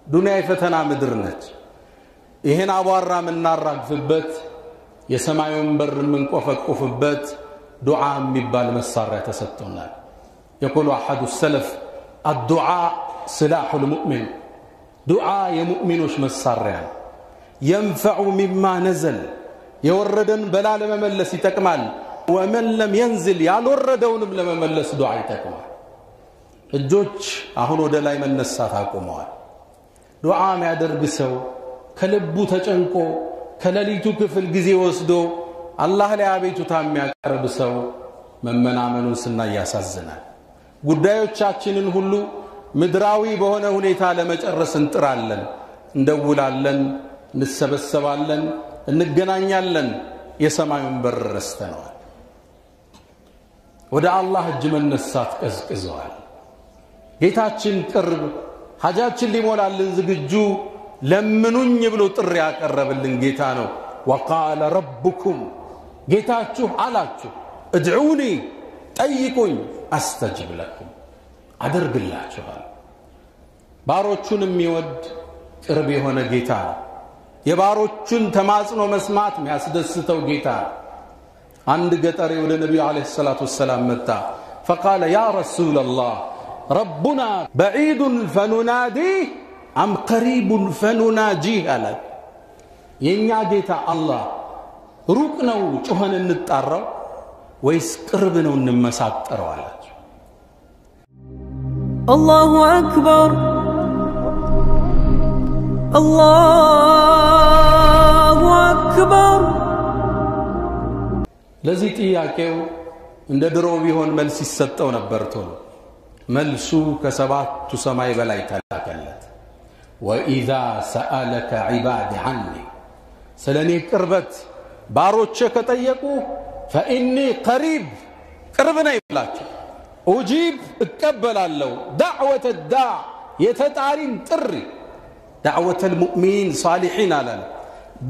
ዱንያ የፈተና ምድር ነች ይሄን አቧራ ምናራግፍበት የሰማዩን በር ምንቆፈቆፍበት ዱዓ የሚባል መሳሪያ ተሰጥቶናል يقول احد السلف الدعاء سلاح المؤمن دعاء يمؤمنوش መሳሪያ ينفع مما نزل يوردن بلا لمملس يتكمل ومن لم ينزل ያልወረደውንም ለመመለስ ዱዓ ይተክማል እጆች አሁን ወደ ላይ መነሳት አቆመዋል ዱዓ የሚያደርግ ሰው ከልቡ ተጨንቆ ከሌሊቱ ክፍል ጊዜ ወስዶ አላህ ላይ አቤቱታ የሚያቀርብ ሰው መመናመኑን ስናያሳዝናል ጉዳዮቻችንን ሁሉ ምድራዊ በሆነ ሁኔታ ለመጨረስ እንጥራለን እንደውላለን እንሰበሰባለን እንገናኛለን የሰማዩን በር ረስተናል ወደ አላህ እጅ መነሳት ቀዝቅዟል ጌታችን ቅርብ ሐጃችን ሊሞላልን ዝግጁ ለምኑኝ ብሎ ጥሪ ያቀረበልን ጌታ ነው وقال ربكم ጌታችሁ አላችሁ ادعوني ጠይቁኝ استجب لكم አደርግላችኋል ባሮቹን የሚወድ ቅርብ የሆነ ጌታ የባሮቹን ተማጽኖ መስማት የሚያስደስተው ጌታ አንድ ገጠሬ ወደ ነብዩ አለይሂ ሰላቱ ወሰለም መጣ فقال يا رسول الله ربنا بعيد فنناديه ام قريب فنناجيه አለ የኛ ጌታ አላህ ሩቅ ነው ጮኸን እንጣራው ወይስ ቅርብ ነው እንመሳጠረው አላቸው الله اكبر الله اكبر ለዚህ ጥያቄው እንደ ድሮ ቢሆን መልስ ይሰጠው ነበር ቶሎ መልሱ ከሰባቱ ሰማይ በላይ ተላከለት واذا سالك عبادي عني سلني قربت ባሮቼ ከጠየቁ فاني قريب ቅርብ ነኝ ብላችሁ اجيب እቀበላለሁ دعوه الداع የተጣሪን ጥሪ دعوه المؤمن صالحين على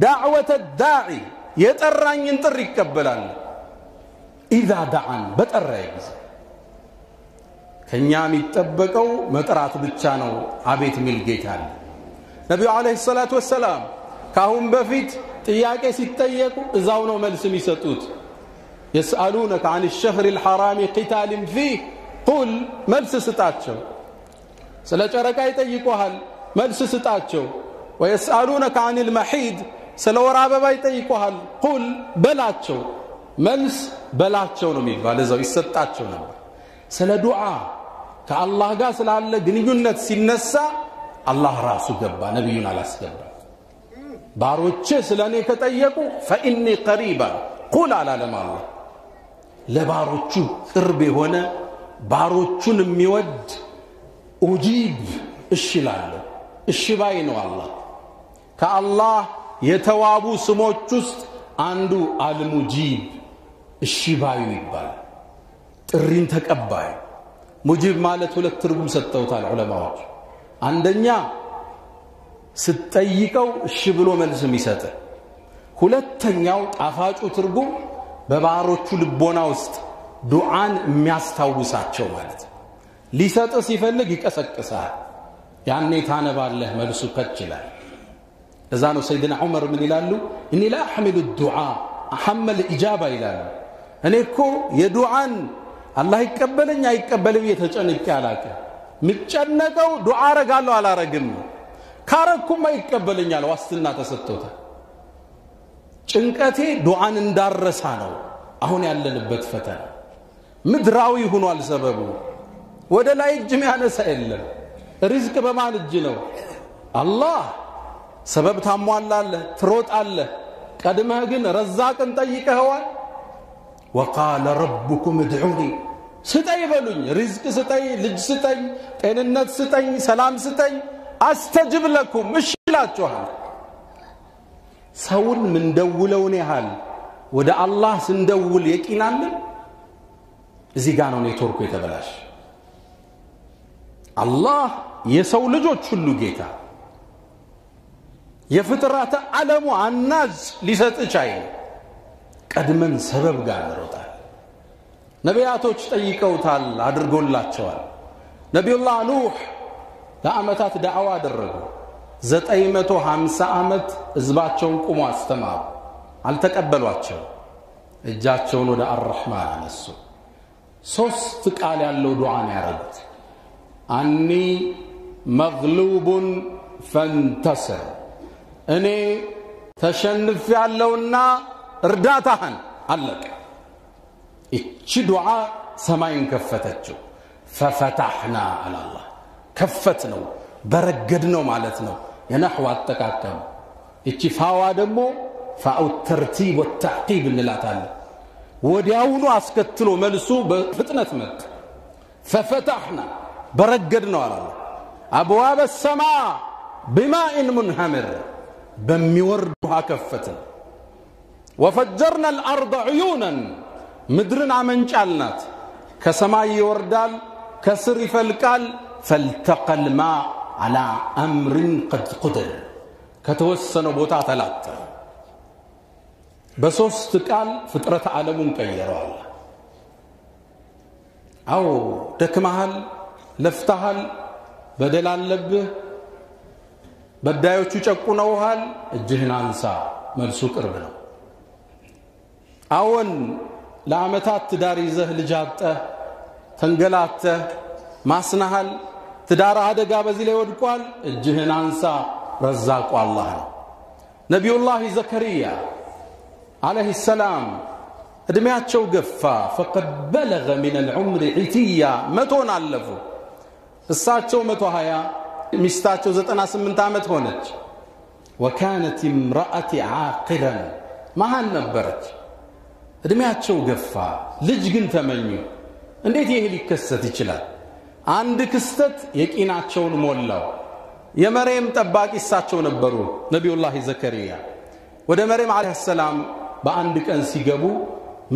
دعوه الداعي የጠራኝን ጥሪ ይቀበላለሁ اذا دعان በጠራይ ከኛ የሚጠበቀው መጥራት ብቻ ነው አቤት ሚል ጌታ አለ ነብዩ አለይሂ ሰላቱ ወሰለም ካሁን በፊት ጥያቄ ሲጠየቁ እዛው ነው መልስ የሚሰጡት يسالونك عن الشهر الحرام قتال فيه قل መልስ ስጣቸው ስለ ጨረቃ ይጠይቁሃል መልስ ስጣቸው ويسالونك عن المحيض ስለ ወር አበባ ይጠይቁሃል قل በላቸው መልስ በላቸው ነው የሚባል እዛው ይሰጣቸው ነበር ስለ ዱዓ ከአላህ ጋር ስላለ ግንኙነት ሲነሳ አላህ ራሱ ገባ ነብዩን አላስገባ ባሮቼ ስለኔ ከጠየቁ فاني قريبا قل على الله ለባሮቹ ቅርብ የሆነ ባሮቹን የሚወድ ኡጂብ እሽላለሁ እሺ ባይ ነው አላህ ከአላህ የተዋቡ ስሞች ውስጥ አንዱ አልሙጂብ እሺ ባዩ ይባላል ጥሪን ተቀባይ ሙጂብ ማለት ሁለት ትርጉም ሰጥተውታል ዑለማዎች አንደኛ ስትጠይቀው እሺ ብሎ መልስ የሚሰጥ ሁለተኛው ጣፋጩ ትርጉም በባሮቹ ልቦና ውስጥ ዱዓን የሚያስታውሳቸው ማለት ሊሰጥ ሲፈልግ ይቀሰቅሳል ያኔ ታነባለህ መልሱ ከችላል እዛ ነው ሰይድና ዑመር ምን ይላሉ እኒ ላ አህመሉ الدعاء احمل الاجابه ይላሉ እኔ እኮ የዱዓን አላህ ይቀበለኝ አይቀበልም የተጨነቀ ያላቀ ምጨነቀው ዱዓ አረጋለሁ አላረግም ካረኩም አይቀበለኛል ዋስትና ተሰጥቶታል ጭንቀቴ ዱዓን እንዳረሳ ነው አሁን ያለንበት ፈተና ምድራዊ ሆኗል ሰበቡ ወደ ላይ እጅ የሚያነሳ የለም ሪዝቅ በማን እጅ ነው አላህ ሰበብ ታሟላለህ ትሮጣለህ ቀድመህ ግን ረዛቅን ጠይቀኸዋል وقال ربكم ادعوني ستاي بلوني رزق ستاي لج ستاي ጤንነት ستاي ሰላም ستاي استجب لكم مشلاچوال ሰውን ምን ደውለውን ያህል ወደ አላህ ስንደውል የቂናል እዚህ ጋር ነው ኔትወርኩ የተበላሽ አላህ የሰው ልጆች ሁሉ ጌታ የፍጥረት ዓለሙ አናዝ ሊሰጥ ቻይ ቀድመን ሰበብ ጋር እንሮጣል ነቢያቶች ጠይቀውታል አድርጎላቸዋል ነብዩላህ ኑህ ለአመታት ዳዕዋ አደረጉ 950 ዓመት ህዝባቸውን ቆሞ አስተማሩ አልተቀበሏቸው እጃቸውን ወደ አርrahማን አነሱ ሶስት ቃል ያለው ዱዓን ያረጉት አኒ መግሉቡን ፈንተስር እኔ ተሸንፍ ያለውና እርዳታህን አለቀ እቺ ዱዓ ሰማይን ከፈተችው ففتحنا على الله ከፈትነው በረገድነው ማለት ነው የነህው አጠቃቀም እቺ ፋዋ ደግሞ ፋኡ ተርቲብ ወተዕቂብ እንላታለን ወዲያውኑ አስከትሎ መልሱ በፍጥነት መጣ ففتحنا በረገድነው على الله ابواب السماء بماء منهمر በሚወርድ ውሃ ከፈትን وفجرنا الارض عيونا ምድርን አመንጫልናት ከሰማይ ይወርዳል كسر فالقال فالتقى الماء على امر قد قدر كتوسنوا بوتا ثلاثه بሶስት ቃል ፍጥረት ዓለሙን ቀየረዋል አው ደክመሃል ለፍተሃል በደል አለብህ በዳዮቹ ጨቁነውሃል እጅህን አንሳ መልሱ ቅርብ ነው አዎን ለአመታት ትዳር ይዘህ ልጅ አጥተህ ተንገላተ ማስናሃል ትዳር አደጋ በዚህ ላይ ወድቋል እጅህን አንሳ ረዛቁ አላህ ነው ነብዩላህ ዘከሪያ عليه السلام እድሜያቸው ገፋ فقد بلغ من العمر عتيا መቶን አለፉ እሳቸው 120 ሚስታቸው 98 ዓመት ሆነች وكانت امرأتي عاقرا ማን ነበረች እድሜያቸው ገፋ ልጅ ግን ተመኙ እንዴት ይሄ ሊከሰት ይችላል አንድ ክስተት የቂናቸውን ሞላው የመርየም ጠባቂ እሳቸው ነበሩ ነብዩላህ ዘከሪያ ወደ መርየም አለይሂ ሰላም በአንድ ቀን ሲገቡ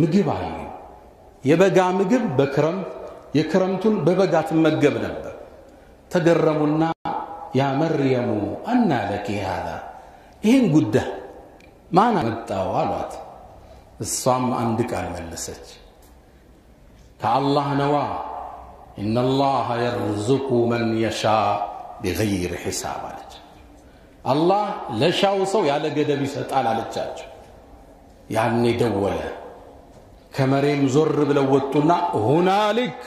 ምግብ አዩ የበጋ ምግብ በክረምት የክረምቱን በበጋ ተመገብ ነበር ተገረሙና ያ መርየም አና ለኪ هذا ይሄን ጉዳይ ማን አመጣው አሏት እሷም አንድ ቃል መለሰች كالله نوا إن الله يرزق من يشاء بغير حساب الله لشاو سو يالا ገደብ ይሰጣል አለቻቸው ያኔ ደወለ ከመሬም ዞር ብለው ወጡና هنالك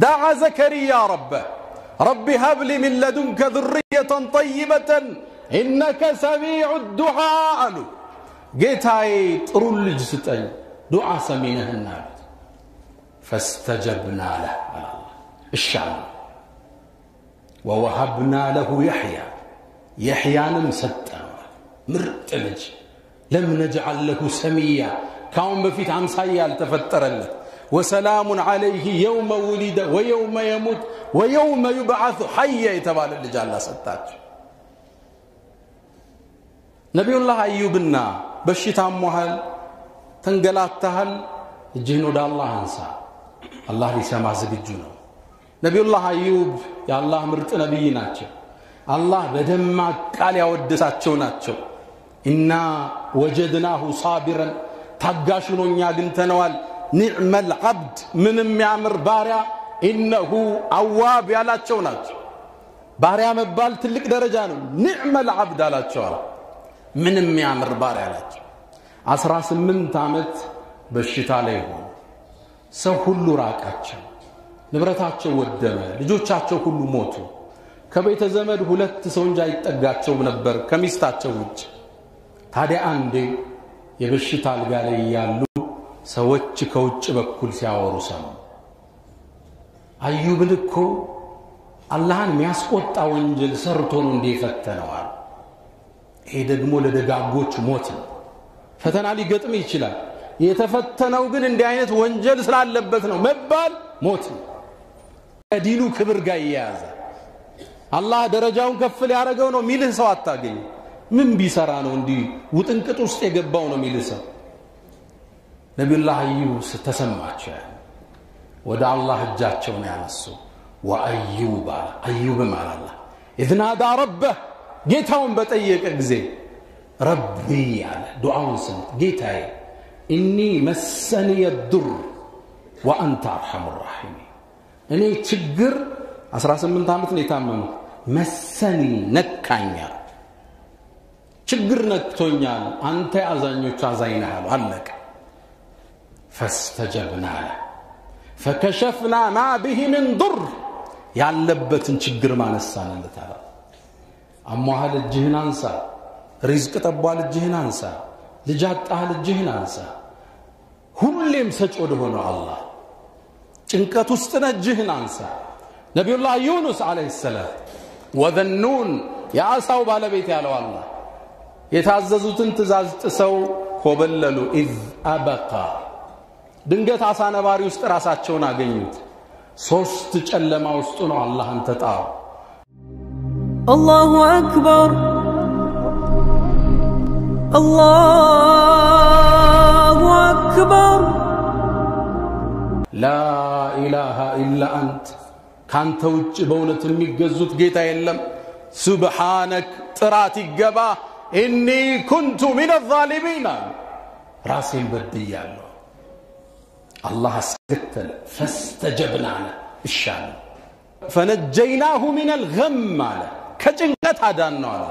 دعا زكريا ربه رب هب لي من لدنك ذرية طيبة إنك سميع الدعاء ጌታዬ ጥሩ ልጅ ስጠኝ ዱዓ ሰሚነህና فاستجبنا له الشام ووهبنا له يحيى نمسطنا مرت لج لم نجعل له سميا كان بفيت عمسايا التفترله وسلام عليه يوم ولد ويوم يموت ويوم يبعث حيا يتبال لج الله سطاچ نبي الله ايوبنا بشيتام مهل تنغلاتهل اجهن ود الله انسا الله ሊሰማ ዝግጁ ነው ነብዩላህ አዩብ ያላህ ምርጥ ነብይ ናቸው አላህ በደማቅ ቃል ያወደሳቸው ናቸው ኢና ወጀድናሁ ሳቢራን ታጋሽኖኛ ግንተነዋል ኒዕመል አብድ ምንም ያምር ባሪያ ኢነሁ አዋብ ያላቸው ናቸው ባሪያ መባል ትልቅ ደረጃ ነው ኒዕመል አብድ አላቸው ምንም ያምር ባሪያ አላቸው 18 ዓመት በሽታ ላይ ሆነ ሰው ሁሉ ራቃቸው ንብረታቸው ወደመ ልጆቻቸው ሁሉ ሞቱ ከቤተ ዘመድ ሁለት ሰው እንጂ አይጠጋቸው ነበር ከሚስታቸው ውጭ ታዲያ አንዴ የበሽታ አልጋ ላይ ያሉ ሰዎች ከውጭ በኩል ሲያወሩ ሰሙ አዩብን እኮ አላህን የሚያስቆጣ ወንጀል ሰርቶ ነው እንደፈተነዋል ይሄ ደግሞ ለደጋጎች ሞት ነው ፈተና ሊገጥም ይችላል የተፈተነው ግን እንዲህ አይነት ወንጀል ስላለበት ነው መባል ሞት ከዲኑ ክብር ጋር ያያዘ አላህ ደረጃውን ከፍ ሊያረጋው ነው ሚልህ ሰው አታገኝ ምን ቢሰራ ነው እንዲ ውጥንቅጥ ውስጥ የገባው ነው ሚልህ ሰው ነብዩላህ አዩብ ተሰማቸው ወደ አላህ እጃቸውን ያነሱ ወአዩብ ማላላ ኢዝናዳ ረበህ ጌታውን በጠየቀ ጊዜ ረቢ ያለ ዱዓውን ስም ጌታዬ إني مسني الضر وأنت أرحم الراحمين እኔ ችግር 18 ዓመት ነው የታመመው መሰኒ ነካኛ ችግር ነክቶኛል አንተ ያዛኞች አዛይናል አለቀ فاستجبنا له فكشفنا ما به من ضر ያለበትን ችግር ማነሳንለት አለ አሟሃል እጅህን አንሳ ሪዝቅ ጠቧል እጅህን አንሳ ልጅ አጣሃል እጅህን አንሳ ሁሌም ሰጭ ወደ ሆነው አላህ ጭንቀት ውስጥ እጅህን አንሳ ነብዩላህ ዩኑስ አለይሂ ሰላም ወዘኑን ያሳው ባለቤት ያለው አላህ የታዘዙትን ትእዛዝ ጥሰው ኮበለሉ ኢዝ አበቃ ድንገት አሳ ነባሪ ውስጥ ራሳቸውን አገኙት ሶስት ጨለማ ውስጥ ነው አላህን ተጣው አላሁ አክበር አላሁ አክበር ላ ኢላሃ ኢላ አንተ ካንተ ውጭ በእውነት የሚገዙት ጌታ የለም ሱብሃነክ ጥራት ይገባ ኢኒ ኩንቱ ሚነ ዛሊሚን ራሴን በድያለሁ الله سكتل فاستجبنا له الشان فنجيناه من الغم على كجنقت هدانا على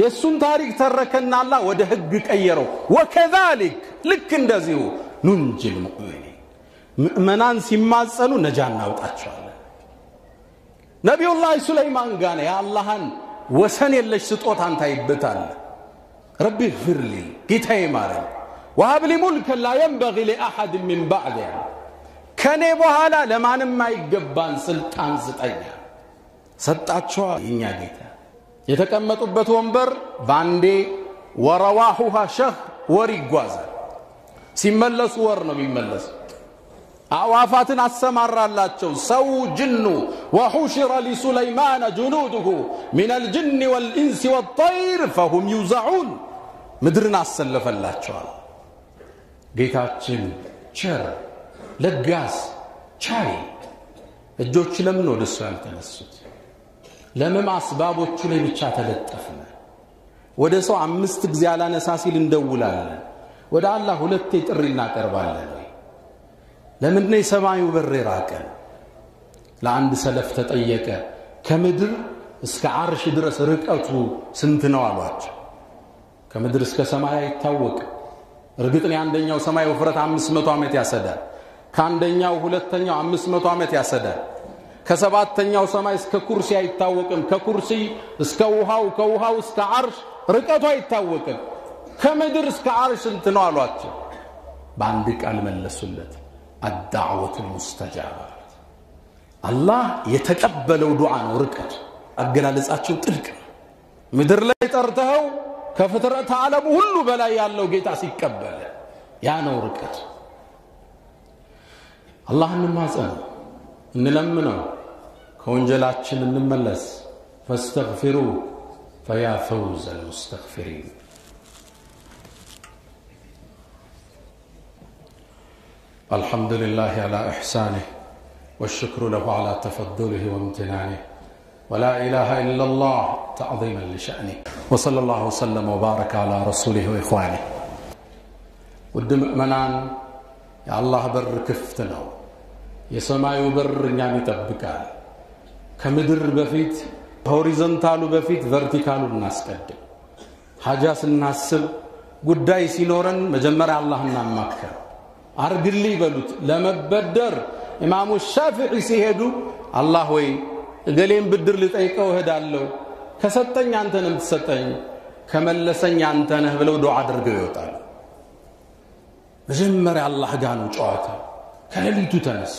يسون تاريخ تركنا الله وده حق قيرو وكذلك لك እንደዚሁ ننجي المؤمنين مؤمنان ሲማጸኑ ነጃና አውጣቸዋለን ነብዩላህ ሱለይማን ጋር ያ አላህን ወሰን የለሽ ስጦታን ታይበታል ረቢ اغفر لي ጌታዬ ማረኝ وهب لي ملكا لا ينبغي لأحد من بعده كني بحالا لمانم ما يقبان سلطان سطيا سطاچوا يኛ ጌታ የተቀመጡበት ወንበር ባንዴ ወረዋሁሃ ሸህ ወር ይጓዛል ሲመለሱ ወር ነው የሚመለስ አዋፋትን አሰማራላቸው ሰው ጅኑ وحشر لسليمان جنوده من الجن والإنس والطير فهم يوزعون ምድርን አሰለፈላቸዋል ጌታችን ቸር ለጋስ ቻይ እጆች ለምን ወደሱ ያልተነሱት ለምን አስባቦቹ ላይ ብቻ ተለጠፈነ ወደ ሰው 5 ጊዜ አላነሳ ሲል እንደውላለን ወደ አላህ 2 ጥሪ እናቀርባለን ለምን ነው ሰማዩ በር ይራቀን ለአንድ ሰለፍ ተጠየቀ ከምድር እስከ አርሽ ድረስ ርቀቱ ስንት ነው አሏቸው ከምድር እስከ ሰማይ አይታወቅ እርግጥን አንደኛው ሰማይ ወፍረት 500 ዓመት ያሰዳል ካንደኛው ሁለተኛው 500 ዓመት ያሰዳል ከሰባተኛው ሰማይ እስከ ኩርሲ አይታወቅም ከኩርሲ እስከ ውሃው ከውሃው እስከ አርሽ ርቀቱ አይታወቅም ከምድር እስከ አርሽ እንት ነው አሏቸው በአንድ ቃል መለሱለት الدعوه المستجابه الله የተቀበለው ዱዓ ነው ርቀት አገላለጻቸው ጥልቅ ምድር ላይ ጠርተው ከፍጥረት ዓለም ሁሉ በላይ ያለው ጌታ ሲቀበል ያ ነው ርቀት አላህን ማጸን እንለምነው ከወንጀላችን እንመለስ فاستغفروا فيا فوز المستغفرين الحمد لله على إحسانه والشكر له على تفضله وامتنانه ولا إله إلا الله تعظيما لشأنه وصلى الله وسلم وبارك على رسوله وإخوانه ودم منان يا الله بر كفتنا يسمايو بر نعم يطبقال كمدر بفيت هوريزونتالو بفيت فيرتيكالو الناس قدم حاجاس الناس ጉዳይ ሲኖረን መጀመሪያ አላህን እናማከር አርግልይ በሉት ለመበደር ኢማሙ ሻፊዒ ሲሄዱ አላህ ወይ እገሌን ብድር ልጠይቀው ሄዳለሁ ከሰጠኝ አንተንም ተሰጠኝ ከመለሰኝ አንተ ነህ ብለው ዱዓ አድርገው ይወጣሉ መጀመሪያ አላህ ጋር ነው ጨዋታ ከሌሊቱ ተነስ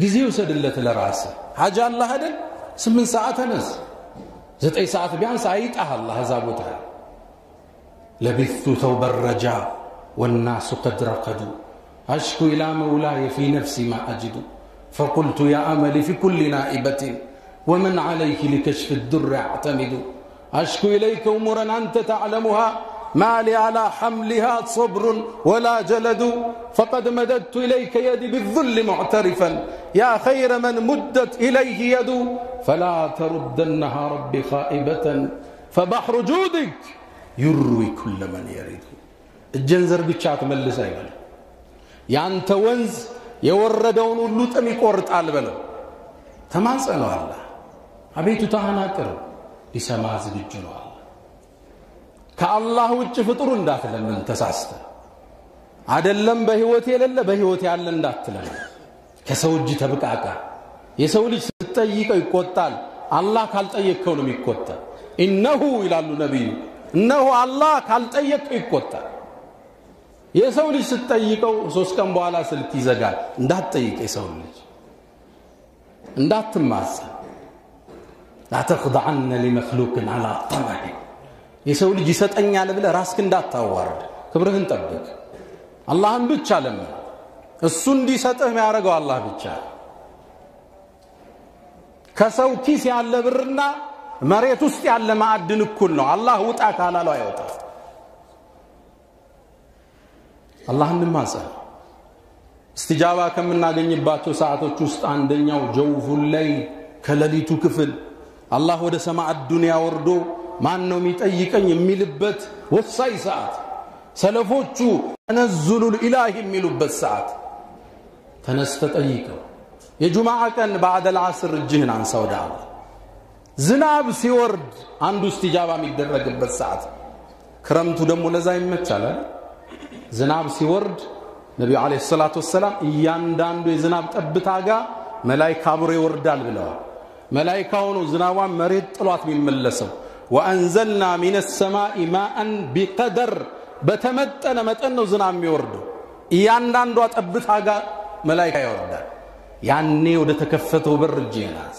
ጊዜው ሰደለት ለራስ ሐጅ አላህ አይደል 8 ሰዓት ተነስ 9 ሰዓት ቢያንስ አይጣህ አላህ ዛቦታ لبثت ثوب الرجاء والناس قد رقدوا أشكو إلى مولاي في نفسي ما أجد فقلت يا أملي في كل نائبة ومن عليك لكشف الدر أعتمد أشكو إليك أمورا أنت تعلمها ما لي على حملها صبر ولا جلد فقد مددت إليك يدي بالذل معترفا يا خير من مدت إليه يد فلا تردنها ربي خائبة فبحر جودك يروي كل من يريد الجنزر بيتشات ملس አይበል ያንተ ወንዝ የወረደውን ሁሉ ጥም ይቆርጣል በለው ተማጸነው አላህ አቤቱ ተሐናቀር ሊሰማ ዝግጁ ነው አላህ ከአላህ ውጭ ፍጡር እንዳትለምን ተሳስተ አይደለም በህይወት የሌለ በህይወት ያለ እንዳትለምን ከሰው እጅ ተብቃቃ የሰው ልጅ ስትጠይቀው ይቆጣል አላህ ካልጠየቀው ነው የሚቆጣው ኢነሁ ይላሉ ነብዩ እነሆ አላህ ካልጠየቀው ይቆጣል የሰው ልጅ ስትጠይቀው 3 ቀን በኋላ ስልክ ይዘጋል እንዳትጠይቅ የሰው ልጅ እንዳትማጽ لا تخضعن لمخلوق على طمع የሰው ልጅ ይሰጠኛል ብለ ራስክ እንዳታዋርድ ክብርህን ጠብቅ አላህን ብቻ ለምን እሱ እንዲሰጥህ የሚያረጋው አላህ ብቻ ከሰው ኪስ ያለ ብርና መሬት ውስጥ ያለ ማዕድን እኩል ነው አላህ ውጣ ካላለው አይወጣ አላህን እንማጸን استجابه ከምናገኝባቸው ሰዓቶች ውስጥ አንደኛው ጀውፉል ላይ ከለሊቱ ክፍል አላህ ወደ ሰማዕ ዱንያ ወርዶ ማን ነው የሚጠይቀኝ የሚልበት ወሳኝ ሰዓት ሰለፎቹ ተነዝሉል ኢላሂ የሚሉበት ሰዓት ተነስተ ጠይቀው የጁማዓ ቀን بعد العصر እጅህን አንሳው ዳው ዝናብ ሲወርድ አንዱ استجابه የሚደረግበት ሰዓት ክረምቱ ደግሞ ለዛ ይመቻል ዝናብ ሲወርድ ነብዩ አለይሂ ሰላቱ ወሰለም እያንዳንዱ የዝናብ ጠብታ ጋር መላእክት አብሮ ይወርዳል ብለዋል መላእክታው ነው ዝናቧን መሬት ጥሏት የሚመለሰው وانزلنا من السماء ماء بقدر በተመጠነ መጠን ነው ዝናብ የሚወርደው እያንዳንዱ ጠብታ ጋር መላእክት ይወርዳል ያኔ ወደ ተከፈተው በር ጂናስ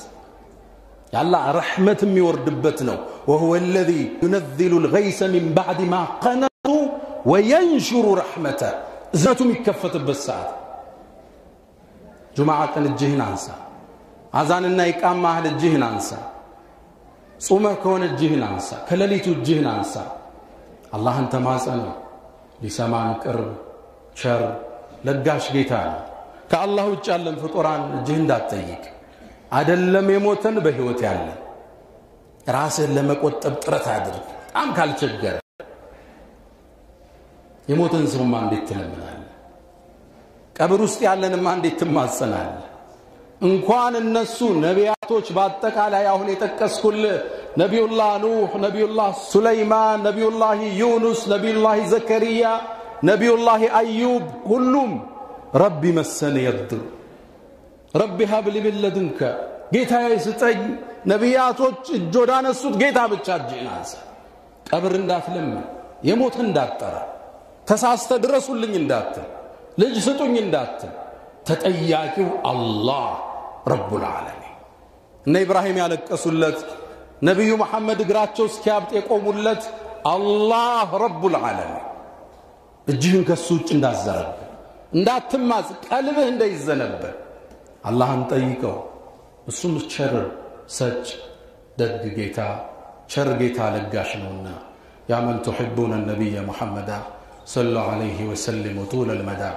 ያላ ረህመት የሚወርድበት ነው وهو الذي ينزل الغيث من بعد ما قنطوا وينشر رحمته እዝነቱ የሚከፈትበት ሰዓት ጁማዓ ቀን እጅህን አንሳ አዛንና ኢቃማ አህል እጅህን አንሳ ጾመህ ከሆነ እጅህን አንሳ ከለሊቱ እጅህን አንሳ አላህን ተማጸን ሊሰማን ቅርብ ቸር ለጋሽ ጌታ ከአላህ ውጭ ያለን ፍጡራን እጅህን እንዳትጠይቅ አይደለም የሞተን በህይወት ያለ ራስህን ለመቆጠብ ጥረት አድርግ በጣም ካልቸገረ የሞተን ሰውማ እንዴት ትለምናለህ ቀብር ውስጥ ያለንማ እንዴት ትማጸናለህ እንኳን እነሱ ነቢያቶች በአጠቃላይ አሁን የተቀስኩል ነብዩላህ ኑህ ነብዩላህ ሱለይማን ነብዩላህ ዩኑስ ነብዩላህ ዘከሪያ ነብዩላህ አዩብ ሁሉም ረቢ መሰነ የድር ረቢ ሀብ ሊ ሚን ለዱንከ ጌታዬ ስጠኝ ነቢያቶች እጆዳነሱት ጌታ ብቻ ጂናስ ቀብር እንዳትለምን የሞት እንዳትጠራ ተሳስተ ድረሱልኝ እንዳትል ልጅ ስጡኝ እንዳትል ተጠያቂው አላህ ረቡል ዓለሚን እነ ኢብራሂም ያለቀሱለት ነብዩ መሐመድ እግራቸው እስኪያብጥ የቆሙለት አላህ ረቡል ዓለሚን እጅህን ከሱ ውጭ እንዳዘረብ እንዳትማጽ ቀልብህ እንዳይዘነበል አላህን ጠይቀው እሱም ቸር ሰጭ ደግ ጌታ ቸር ጌታ ለጋሽ ነውና ያ መን تحبون النبي محمد صلى الله عليه وسلم طول المدى